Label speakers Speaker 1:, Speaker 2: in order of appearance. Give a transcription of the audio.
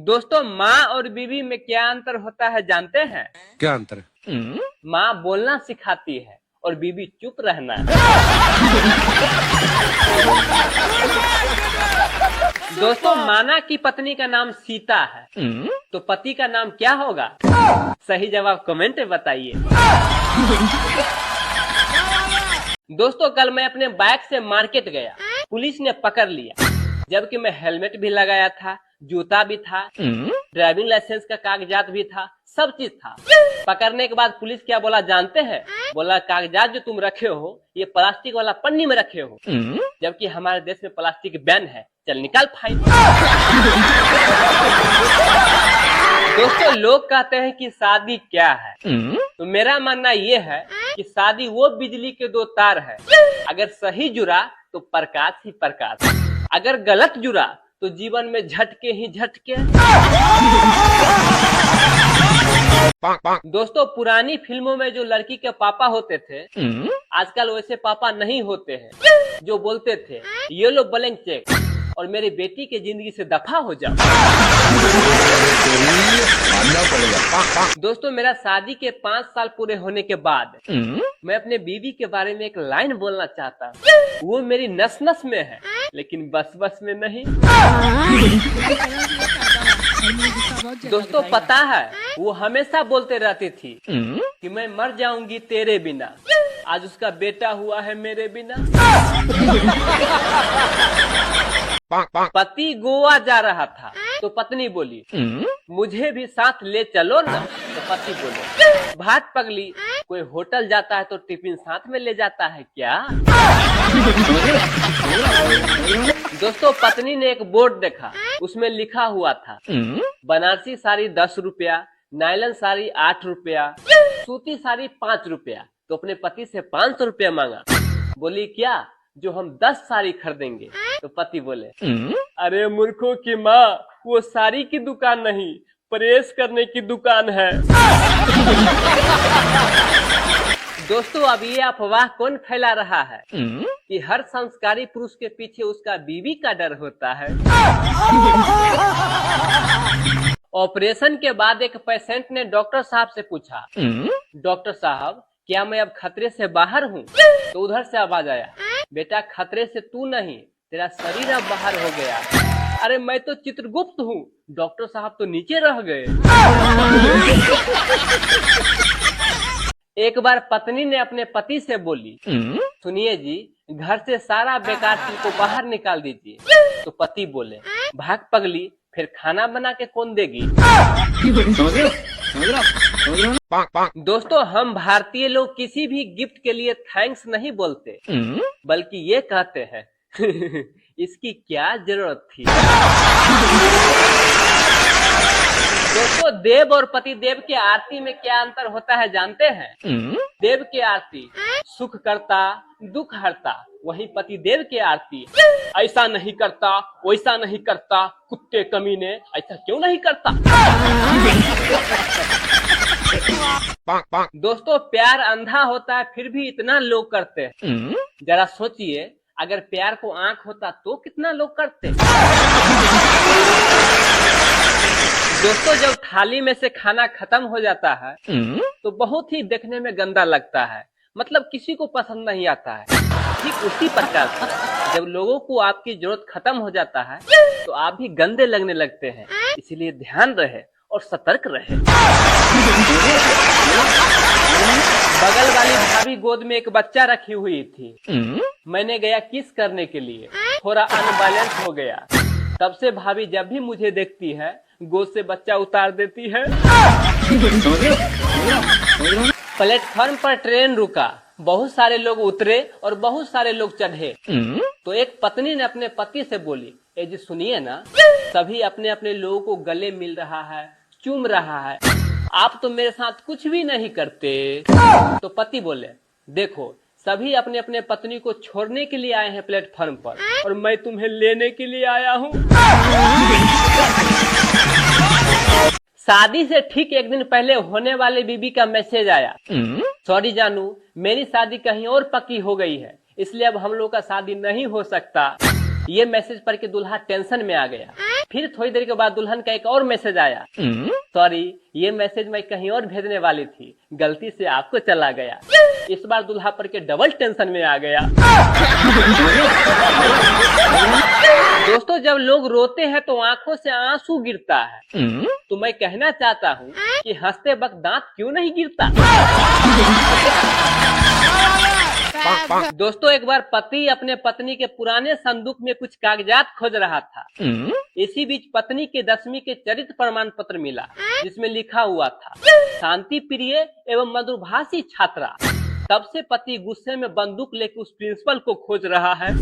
Speaker 1: दोस्तों, माँ और बीवी में क्या अंतर होता है जानते हैं?
Speaker 2: क्या अंतर है?
Speaker 1: माँ बोलना सिखाती है और बीवी चुप रहना। दोस्तों, माना कि पत्नी का नाम सीता है, तो पति का नाम क्या होगा? सही जवाब कमेंट में बताइए। दोस्तों, कल मैं अपने बाइक से मार्केट गया, पुलिस ने पकड़ लिया, जबकि मैं हेलमेट भी लगाया था, जूता भी था, ड्राइविंग लाइसेंस का कागजात भी था, सब चीज था। पकड़ने के बाद पुलिस क्या बोला जानते हैं? बोला कागजात जो तुम रखे हो ये प्लास्टिक वाला पन्नी में रखे हो, जबकि हमारे देश में प्लास्टिक बैन है, चल निकाल फाइन। दोस्तों, लोग कहते हैं कि शादी क्या है, तो मेरा मानना ये है कि शादी वो बिजली के दो तार है, अगर सही जुड़ा तो प्रकाश ही प्रकाश, अगर गलत जुड़ा तो जीवन में झटके ही झटके। दोस्तों, पुरानी फिल्मों में जो लड़की के पापा होते थे, आजकल वैसे पापा नहीं होते हैं, जो बोलते थे ये लो ब्लैंक चेक और मेरी बेटी के जिंदगी से दफा हो जाओ। दोस्तों, मेरा शादी के 5 साल पूरे होने के बाद मैं अपने बीवी के बारे में एक लाइन बोलना चाहता हूँ। वो मेरी नस नस में है, लेकिन बस बस में नहीं। दोस्तों, पता है वो हमेशा बोलते रहती थी कि मैं मर जाऊंगी तेरे बिना, आज उसका बेटा हुआ है मेरे बिना। पति गोवा जा रहा था तो पत्नी बोली मुझे भी साथ ले चलो ना, तो पति बोले भात पगली, कोई होटल जाता है तो टिफिन साथ में ले जाता है क्या? दोस्तों, पत्नी ने एक बोर्ड देखा, उसमें लिखा हुआ था बनारसी साड़ी 10 रुपया, नायलन साड़ी 8 रुपया, सूती साड़ी 5 रुपया, तो अपने पति से 500 रुपया मांगा। बोली क्या जो हम 10 साड़ी खरीदेंगे? तो पति बोले अरे मूर्खों की माँ, वो साड़ी की दुकान नहीं, प्रेस करने की दुकान है। दोस्तों, अब ये अफवाह कौन फैला रहा है कि हर संस्कारी पुरुष के पीछे उसका बीवी का डर होता है। ऑपरेशन के बाद एक पेशेंट ने डॉक्टर साहब से पूछा डॉक्टर साहब क्या मैं अब खतरे से बाहर हूँ? तो उधर से आवाज आया बेटा खतरे से तू नहीं, तेरा शरीर अब बाहर हो गया। अरे मैं तो चित्रगुप्त हूँ। डॉक्टर साहब तो नीचे रह गए। एक बार पत्नी ने अपने पति से बोली सुनिए जी, घर से सारा बेकार चीज को बाहर निकाल दीजिए। तो पति बोले भाग पगली, फिर खाना बना के कौन देगी? दोस्तों, हम भारतीय लोग किसी भी गिफ्ट के लिए थैंक्स नहीं बोलते, बल्कि ये कहते हैं इसकी क्या जरूरत थी। दोस्तों, देव और पति देव की आरती में क्या अंतर होता है जानते हैं? देव की आरती सुख करता दुख हरता, वहीं पति देव की आरती ऐसा नहीं करता वैसा नहीं करता, कुत्ते कमीने ऐसा क्यों नहीं करता। दोस्तों, प्यार अंधा होता है फिर भी इतना लोग करते हैं। जरा सोचिए अगर प्यार को आंख होता तो कितना लोग करते। दोस्तों, जब थाली में से खाना खत्म हो जाता है तो बहुत ही देखने में गंदा लगता है, मतलब किसी को पसंद नहीं आता है। ठीक उसी प्रकार से जब लोगों को आपकी जरूरत खत्म हो जाता है तो आप भी गंदे लगने लगते हैं, इसीलिए ध्यान रहे और सतर्क रहे। बगल वाली भाभी गोद में एक बच्चा रखी हुई थी, मैंने गया किस करने के लिए, थोड़ा अनबैलेंस हो गया। तब से भाभी जब भी मुझे देखती है गोद से बच्चा उतार देती है। प्लेटफॉर्म पर ट्रेन रुका, बहुत सारे लोग उतरे और बहुत सारे लोग चढ़े। तो एक पत्नी ने अपने पति से बोली ए जी सुनिए ना, सभी अपने अपने लोगों को गले मिल रहा है, चूम रहा है, आप तो मेरे साथ कुछ भी नहीं करते। तो पति बोले देखो सभी अपने अपने पत्नी को छोड़ने के लिए आए हैं प्लेटफॉर्म पर, और मैं तुम्हें लेने के लिए आया हूँ। शादी से ठीक एक दिन पहले होने वाले बीबी का मैसेज आया सॉरी जानू, मेरी शादी कहीं और पक्की हो गई है, इसलिए अब हम लोग का शादी नहीं हो सकता। ये मैसेज पढ़ के दूल्हा टेंशन में आ गया। फिर थोड़ी देर के बाद दुल्हन का एक और मैसेज आया, सॉरी ये मैसेज मैं कहीं और भेजने वाली थी, गलती से आपको चला गया। इस बार दुल्हा पर के डबल टेंशन में आ गया। दोस्तों जब लोग रोते हैं तो आंखों से आंसू गिरता है, तो मैं कहना चाहता हूँ कि हंसते वक्त दांत क्यों नहीं गिरता। दोस्तों एक बार पति अपने पत्नी के पुराने संदूक में कुछ कागजात खोज रहा था। इसी बीच पत्नी के 10वीं के चरित्र प्रमाण पत्र मिला, जिसमें लिखा हुआ था शांति प्रिय एवं मधुभाषी छात्रा। तब से पति गुस्से में बंदूक लेकर उस प्रिंसिपल को खोज रहा है।